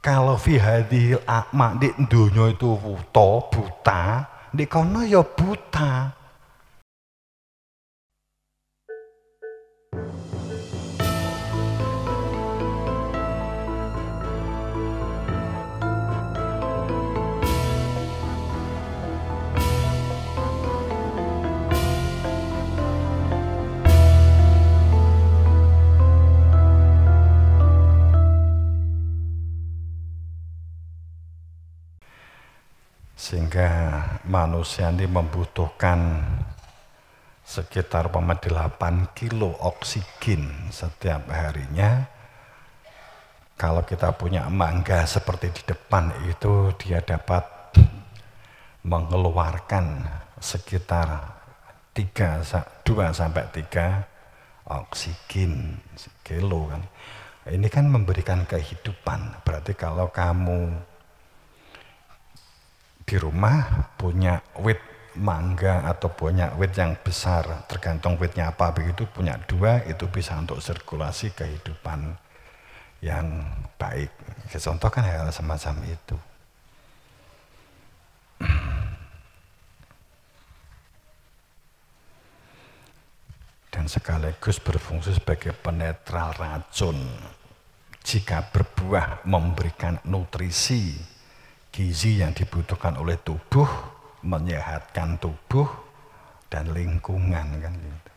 Kalau fi hadhil a'ma di dunya itu buta, di kono ya buta. Sehingga manusia ini membutuhkan sekitar 8 kilo oksigen setiap harinya. Kalau kita punya mangga seperti di depan itu, dia dapat mengeluarkan sekitar 2-3 oksigen kilo kan. Ini kan memberikan kehidupan. Berarti kalau kamu di rumah punya wit mangga atau punya wit yang besar, tergantung witnya apa, begitu punya 2, itu bisa untuk sirkulasi kehidupan yang baik. Contoh kan hal semacam itu. Dan sekaligus berfungsi sebagai penetral racun. Jika berbuah memberikan nutrisi gizi yang dibutuhkan oleh tubuh, menyehatkan tubuh dan lingkungan kan gitu.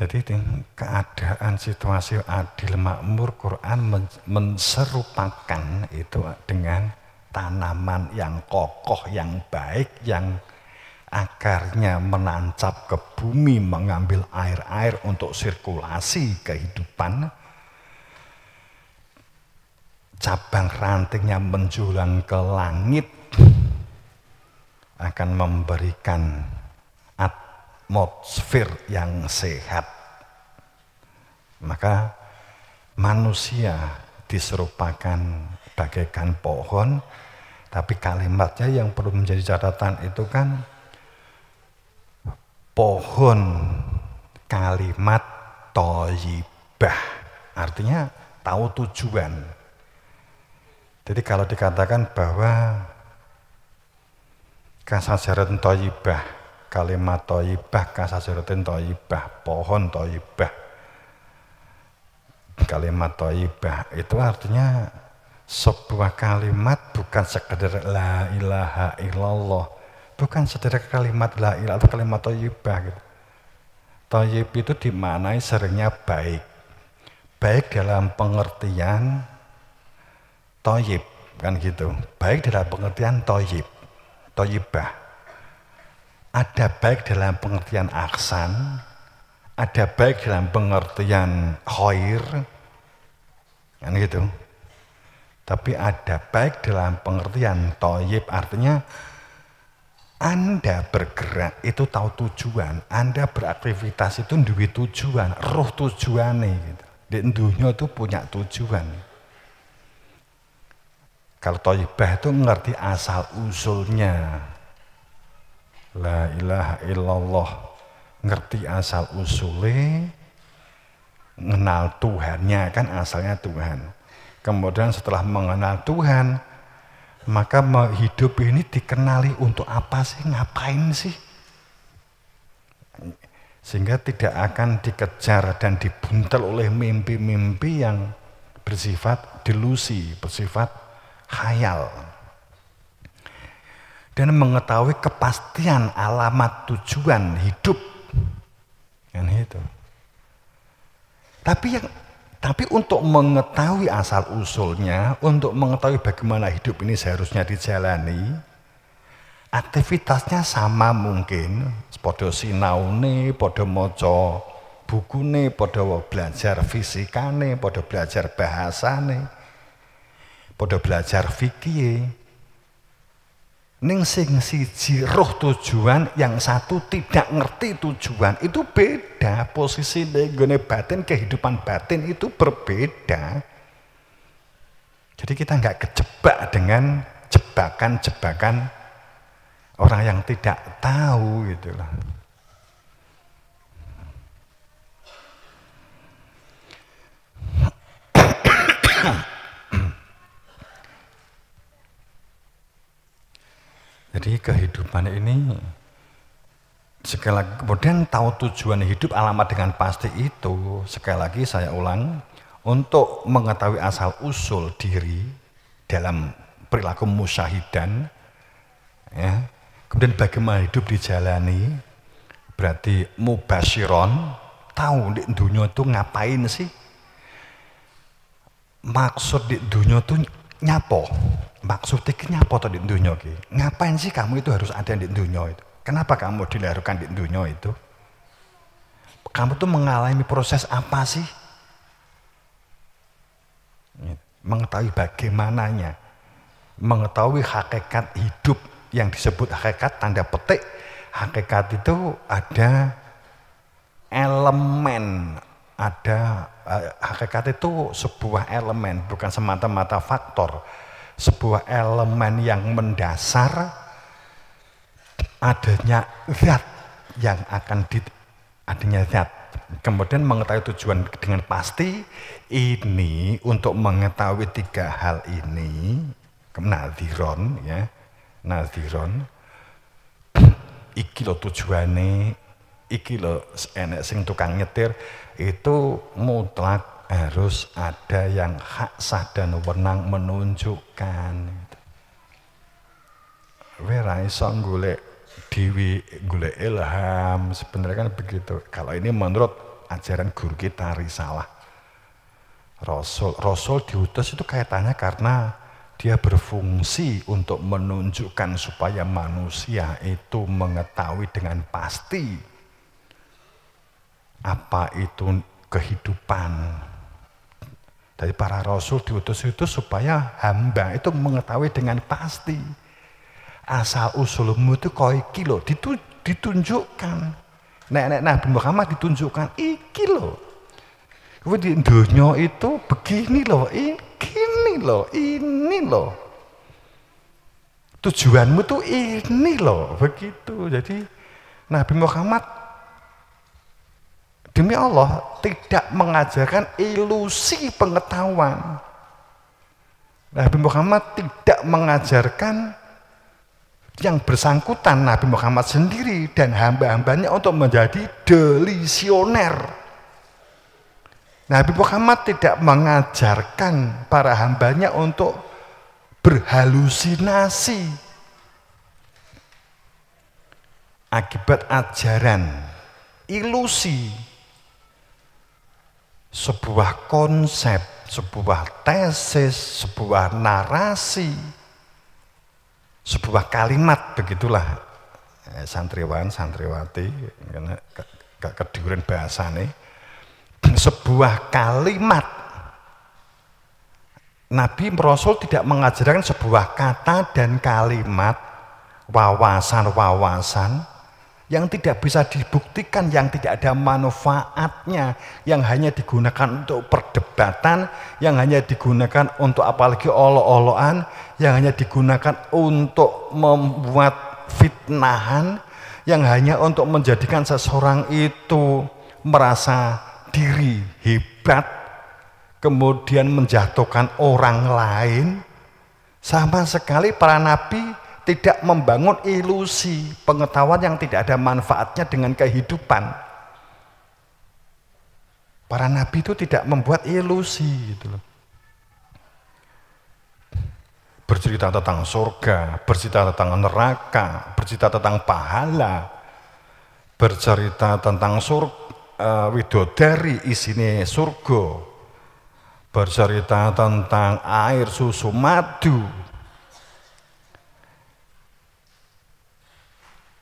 Jadi keadaan situasi adil makmur, Quran menserupakan itu dengan tanaman yang kokoh, yang baik, yang akarnya menancap ke bumi, mengambil air-air untuk sirkulasi kehidupan. Cabang rantingnya menjulang ke langit, akan memberikan atmosfer yang sehat. Maka manusia diserupakan bagaikan pohon, tapi kalimatnya yang perlu menjadi catatan itu kan pohon kalimat thayyibah, artinya tahu tujuan. Jadi kalau dikatakan bahwa kasajaratun thayyibah, kalimat thayyibah, kasajaratun thayyibah, pohon thayyibah, kalimat thayyibah itu artinya sebuah kalimat bukan sekedar la ilaha illallah, bukan sekedar kalimat la ilaha atau kalimat thayyibah gitu. Thayyib itu dimaknai seringnya baik, baik dalam pengertian thayyib kan gitu, baik dalam pengertian thayyib, thayyibah. Ada baik dalam pengertian ahsan, ada baik dalam pengertian khair kan gitu. Tapi ada baik dalam pengertian thayyib, artinya Anda bergerak itu tahu tujuan, Anda beraktivitas itu duwe tujuan, roh tujuannya gitu. Di dunia itu punya tujuan. Kalau thayyibah itu ngerti asal usulnya, la ilaha illallah, ngerti asal usulnya, mengenal Tuhannya kan asalnya Tuhan. Kemudian setelah mengenal Tuhan, maka hidup ini dikenali untuk apa sih, ngapain sih, sehingga tidak akan dikejar dan dibuntel oleh mimpi-mimpi yang bersifat delusi, bersifat khayal. Dan mengetahui kepastian alamat tujuan hidup kan itu. Tapi untuk mengetahui asal usulnya, untuk mengetahui bagaimana hidup ini seharusnya dijalani, aktivitasnya sama mungkin, podo sinaune, podo moco bukune, podo belajar fisikane, podo belajar bahasane, podo belajar fikih. Ning sing siji roh tujuan, yang satu tidak ngerti tujuan, itu beda posisi nggone batin, kehidupan batin itu berbeda. Jadi kita nggak kejebak dengan jebakan-jebakan orang yang tidak tahu gitu loh. Jadi kehidupan ini sekali lagi, kemudian tahu tujuan hidup alamat dengan pasti itu, sekali lagi saya ulang, untuk mengetahui asal usul diri dalam perilaku musyahidan, ya, kemudian bagaimana hidup dijalani, berarti mubasyiron, tahu di dunia itu ngapain sih, maksud di dunia itu nyapo, maksudnya nyapo atau di dunia ki, ngapain sih kamu itu harus ada di dunia itu. Kenapa kamu dilahirkan di dunia itu? Kamu tuh mengalami proses apa sih? Mengetahui bagaimananya, mengetahui hakikat hidup yang disebut hakikat tanda petik. Hakikat itu ada elemen, hakikat itu sebuah elemen, bukan semata-mata faktor, sebuah elemen yang mendasar adanya zat yang akan adanya zat. Kemudian mengetahui tujuan dengan pasti ini untuk mengetahui tiga hal ini, nadhiron ya, nadhiron. Iki lo tujuane, iki lo enek sing tukang nyetir itu mutlak harus ada yang hak sah dan wewenang menunjukkan. Wera iso golek Dewi golek ilham, sebenarnya kan begitu. Kalau ini menurut ajaran guru kita Risalah, Rasul diutus itu kaitannya karena dia berfungsi untuk menunjukkan supaya manusia itu mengetahui dengan pasti apa itu kehidupan. Dari para rasul diutus itu supaya hamba itu mengetahui dengan pasti asal usulmu itu kau iki loh, ditunjukkan. Nek Nabi Muhammad ditunjukkan iki loh. Di dunia itu begini loh, ini loh. Tujuanmu tuh ini loh, begitu. Jadi Nabi Muhammad demi Allah tidak mengajarkan ilusi pengetahuan. Nabi Muhammad tidak mengajarkan yang bersangkutan, Nabi Muhammad sendiri dan hamba-hambanya untuk menjadi delisioner. Nabi Muhammad tidak mengajarkan para hambanya untuk berhalusinasi akibat ajaran ilusi, sebuah konsep, sebuah tesis, sebuah narasi, sebuah kalimat, begitulah santriwan, santriwati, karena gak keduren bahasane, sebuah kalimat. Nabi Rasul tidak mengajarkan sebuah kata dan kalimat, wawasan-wawasan yang tidak bisa dibuktikan, yang tidak ada manfaatnya, yang hanya digunakan untuk perdebatan, yang hanya digunakan untuk apalagi olo-oloan, yang hanya digunakan untuk membuat fitnahan, yang hanya untuk menjadikan seseorang itu merasa diri hebat, kemudian menjatuhkan orang lain. Sama sekali para nabi tidak membangun ilusi pengetahuan yang tidak ada manfaatnya dengan kehidupan. Para nabi itu tidak membuat ilusi gitu loh. Bercerita tentang surga, bercerita tentang neraka, bercerita tentang pahala, bercerita tentang widodari isine surga, bercerita tentang air susu madu,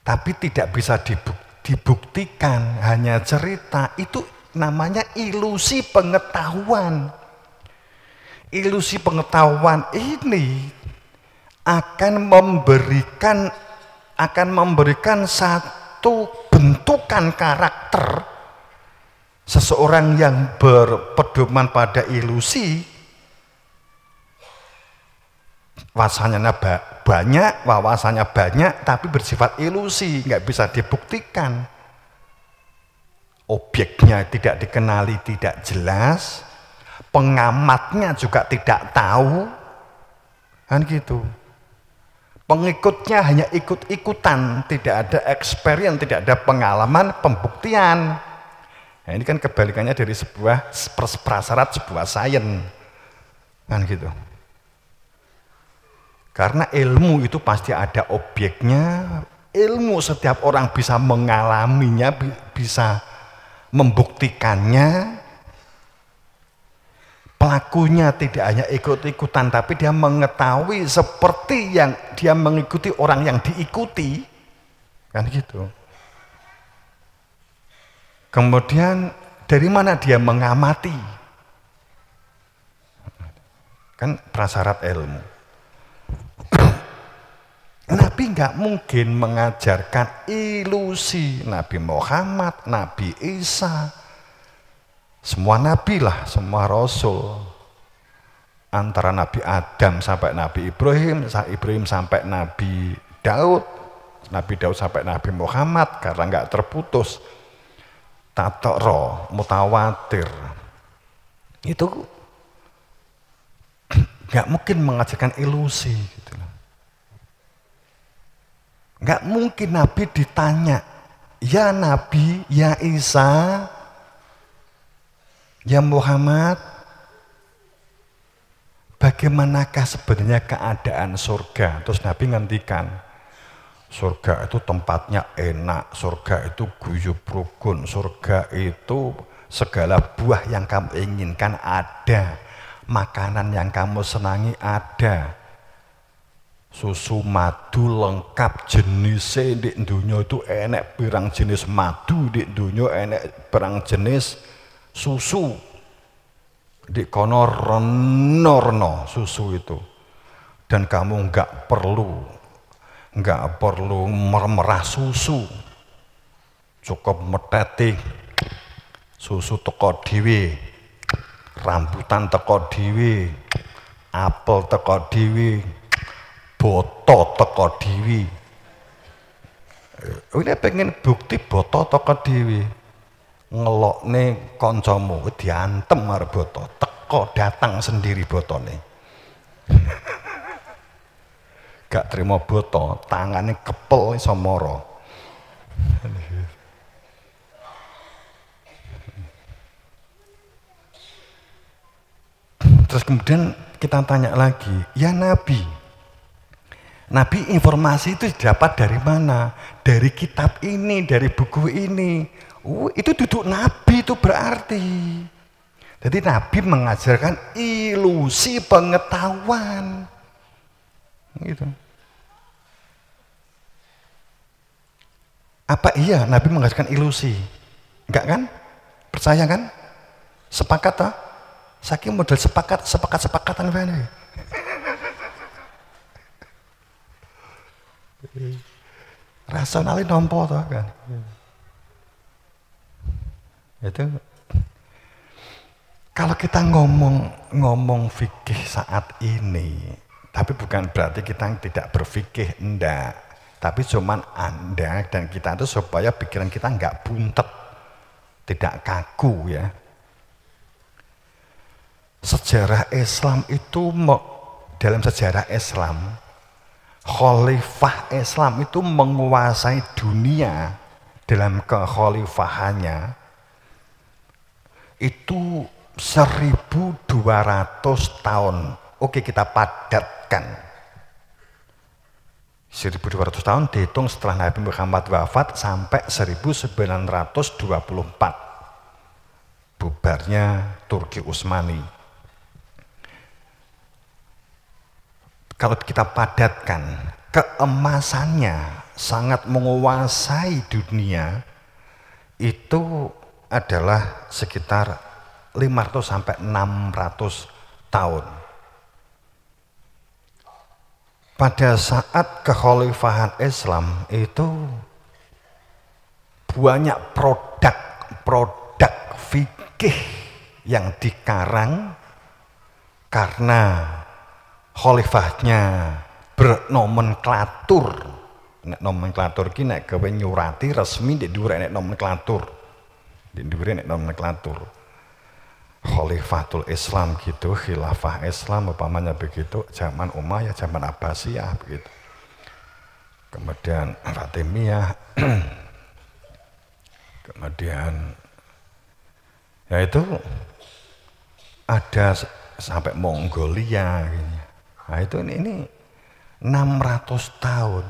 tapi tidak bisa dibuktikan, hanya cerita. Itu namanya ilusi pengetahuan. Ilusi pengetahuan ini akan memberikan satu bentukan karakter seseorang yang berpedoman pada ilusi. Wawasannya banyak, tapi bersifat ilusi, nggak bisa dibuktikan. Objeknya tidak dikenali, tidak jelas, pengamatnya juga tidak tahu, kan gitu. Pengikutnya hanya ikut-ikutan, tidak ada experience, tidak ada pengalaman, pembuktian. Nah, ini kan kebalikannya dari sebuah prasyarat sebuah sains, kan gitu. Karena ilmu itu pasti ada objeknya, ilmu setiap orang bisa mengalaminya, bisa membuktikannya. Pelakunya tidak hanya ikut-ikutan, tapi dia mengetahui seperti yang dia mengikuti orang yang diikuti, kan gitu. Kemudian dari mana dia mengamati? Kan prasyarat ilmu. Nabi nggak mungkin mengajarkan ilusi. Nabi Muhammad, Nabi Isa, semua nabi lah, semua rasul. Antara Nabi Adam sampai Nabi Ibrahim, Ibrahim sampai Nabi Daud, Nabi Daud sampai Nabi Muhammad, karena nggak terputus. Tatok mutawatir itu nggak mungkin mengajarkan ilusi gitu. Nggak mungkin Nabi ditanya, ya Nabi, ya Isa, ya Muhammad, bagaimanakah sebenarnya keadaan surga? Terus Nabi ngendikan, surga itu tempatnya enak, surga itu guyub rukun, surga itu segala buah yang kamu inginkan ada, makanan yang kamu senangi ada, susu madu lengkap jenisnya. Di dunia itu enak pirang jenis madu, di dunia enak pirang jenis susu, di kono renorno susu itu, dan kamu nggak perlu merah susu, cukup meteti susu teko dhewe, rambutan teko dhewe, apel teko dhewe, boto teko dhewe. Ini pengen bukti boto teko dhewe, ngelokne kancamu diantem karo boto, teko datang sendiri botone. Gak terima boto, tangannya kepel iso moro. Terus kemudian kita tanya lagi, ya Nabi, informasi itu didapat dari mana? Dari kitab ini, dari buku ini. Itu duduk Nabi itu berarti. Jadi Nabi mengajarkan ilusi pengetahuan. Gitu. Apa iya Nabi mengajarkan ilusi? Enggak kan? Percaya kan? Sepakat toh? Saking model sepakatan mana? Rasionalnya nompo toh kan? Itu kalau kita ngomong fikih saat ini, tapi bukan berarti kita tidak berfikih, enggak. Tapi cuman Anda dan kita itu supaya pikiran kita enggak buntet, tidak kaku ya. Sejarah Islam itu, dalam sejarah Islam, khalifah Islam itu menguasai dunia dalam kekhalifahannya itu 1200 tahun. Oke, kita padatkan. 1200 tahun dihitung setelah Nabi Muhammad wafat sampai 1924. Bubarnya Turki Utsmani. Kalau kita padatkan, keemasannya sangat menguasai dunia itu adalah sekitar 500 sampai 600 tahun. Pada saat kekhalifahan Islam itu banyak produk fikih yang dikarang karena khalifahnya bernomenklatur. Nek nomenklatur ki nek gawe nyurati resmi di dhuwur nek nomenklatur. Di dhuwur nek nomenklatur. Khalifatul Islam gitu, khilafah Islam umpamanya begitu, zaman Umayyah, zaman Abbasiyah begitu. kemudian Fatimiyah, kemudian ya itu ada sampai Mongolia. Nah itu ini 600 tahun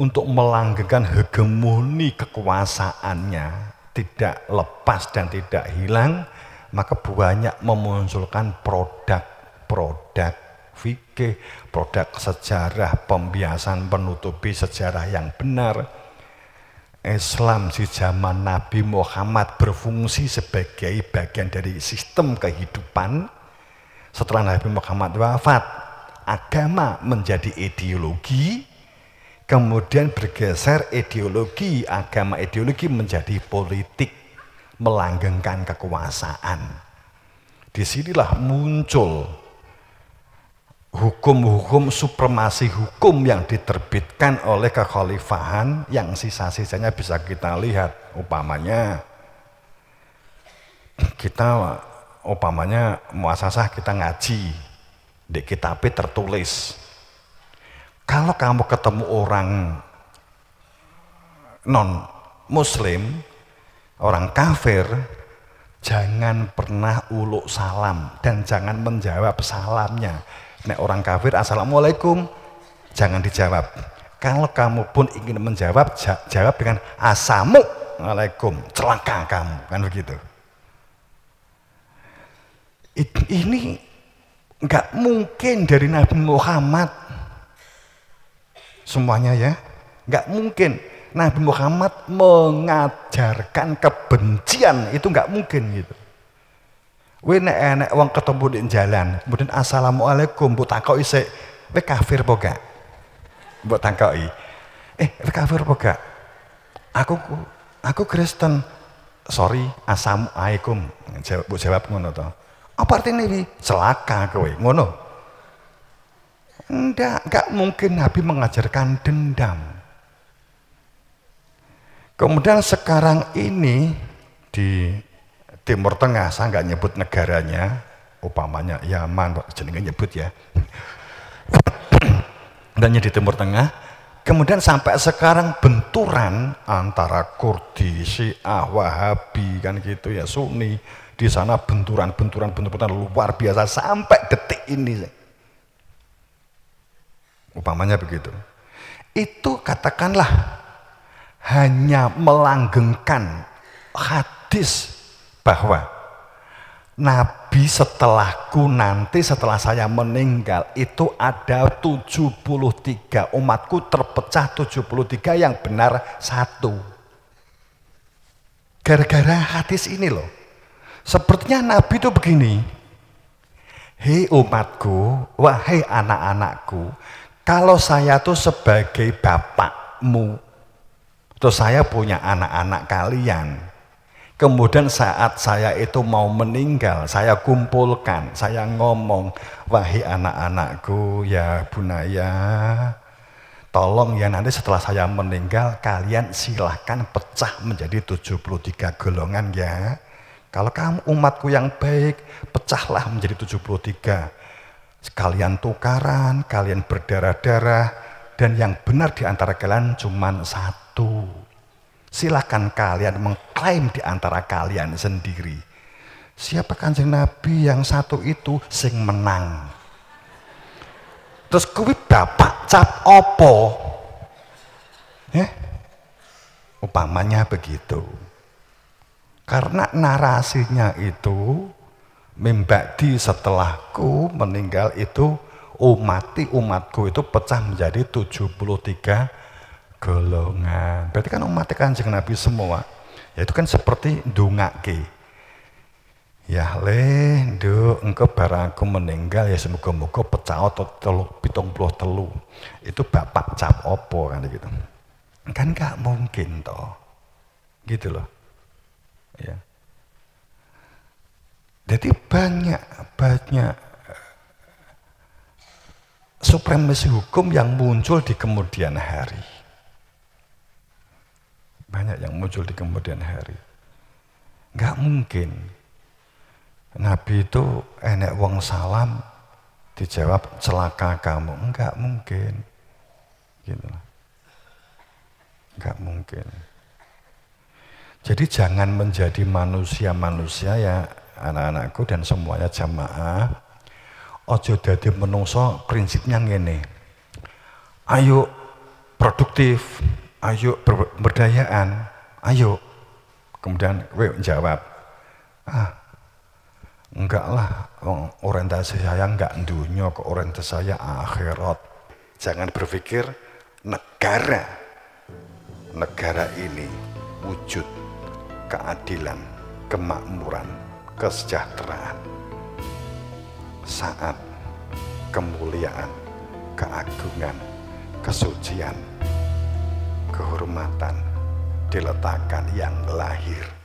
untuk melanggengkan hegemoni kekuasaannya tidak lepas dan tidak hilang, maka banyak memunculkan produk fikih, produk sejarah, pembiasan penutupi sejarah yang benar. Islam di zaman Nabi Muhammad berfungsi sebagai bagian dari sistem kehidupan. Setelah Nabi Muhammad wafat, agama menjadi ideologi, kemudian bergeser ideologi, agama ideologi menjadi politik, melanggengkan kekuasaan. Disinilah muncul hukum-hukum supremasi hukum yang diterbitkan oleh kekhalifahan yang sisa-sisanya bisa kita lihat. Umpamanya muasasah kita ngaji, di kitabnya tertulis, kalau kamu ketemu orang non muslim, orang kafir, jangan pernah uluk salam dan jangan menjawab salamnya. Nek orang kafir assalamualaikum, jangan dijawab. Kalau kamu pun ingin menjawab, jawab dengan assalamualaikum, celaka kamu, kan begitu. Ini nggak mungkin dari Nabi Muhammad semuanya ya, nggak mungkin. Nabi Muhammad mengajarkan kebencian, itu nggak mungkin gitu. Enek wong ketemu di jalan, kemudian assalamualaikum, mbok takoki sik, kowe kafir apa gak? Mbok takoki. Kowe kafir apa gak? Aku Kristen. Sorry, assalamualaikum. Mbok jawab ngono to. Apa artinya ini? Celaka kowe, ngono. Enggak mungkin Nabi mengajarkan dendam. Kemudian sekarang ini di Timur Tengah, saya nggak nyebut negaranya, umpamanya Yaman, jenenge nyebut ya. Dan di Timur Tengah, kemudian sampai sekarang benturan antara Kurdi, Syiah, Wahabi, kan gitu ya, Sunni, di sana benturan luar biasa sampai detik ini. Umpamanya begitu. Itu katakanlah hanya melanggengkan hadis bahwa Nabi setelahku nanti, setelah saya meninggal itu ada 73, umatku terpecah 73 yang benar satu. Gara-gara hadis ini loh. Sepertinya Nabi itu begini, hei umatku, wahai anak-anakku, kalau saya tuh sebagai bapakmu, terus saya punya anak-anak kalian, kemudian saat saya itu mau meninggal, saya kumpulkan, saya ngomong, wahai anak-anakku, ya bunaya, tolong ya nanti setelah saya meninggal, kalian silahkan pecah menjadi 73 golongan ya. Kalau kamu umatku yang baik, pecahlah menjadi 73. Kalian tukaran, kalian berdarah-darah, dan yang benar di antara kalian cuma satu. Silakan kalian mengklaim di antara kalian sendiri. Siapa Kanjeng Nabi yang satu itu sing menang? Terus kuwi bapak cap opo? Umpamanya begitu. Karena narasinya itu mimba'di setelahku meninggal itu umatku itu pecah menjadi 73 golongan. Berarti kan umat Kanjeng Nabi semua. Ya itu kan seperti ndongake. Ya nduk engko barang aku meninggal ya semoga-moga pecah atau 73. Itu bapak cap opo kan gitu. Kan gak mungkin toh. Gitu loh. Ya. Jadi banyak supremasi hukum yang muncul di kemudian hari. Banyak yang muncul di kemudian hari. Nggak mungkin. Nabi itu enek wong salam dijawab celaka kamu. Nggak mungkin. Gitu. Nggak mungkin. Jadi jangan menjadi manusia-manusia ya anak-anakku dan semuanya jamaah. Ojo dadi menungso prinsipnya ngene. Ayo produktif, ayo pemberdayaan, ayo. Kemudian kowe jawab, enggak lah, orientasi saya enggak dunia, kok orientasi saya akhirat. Jangan berpikir negara ini wujud keadilan, kemakmuran, kesejahteraan saat kemuliaan, keagungan, kesucian, kehormatan diletakkan yang lahir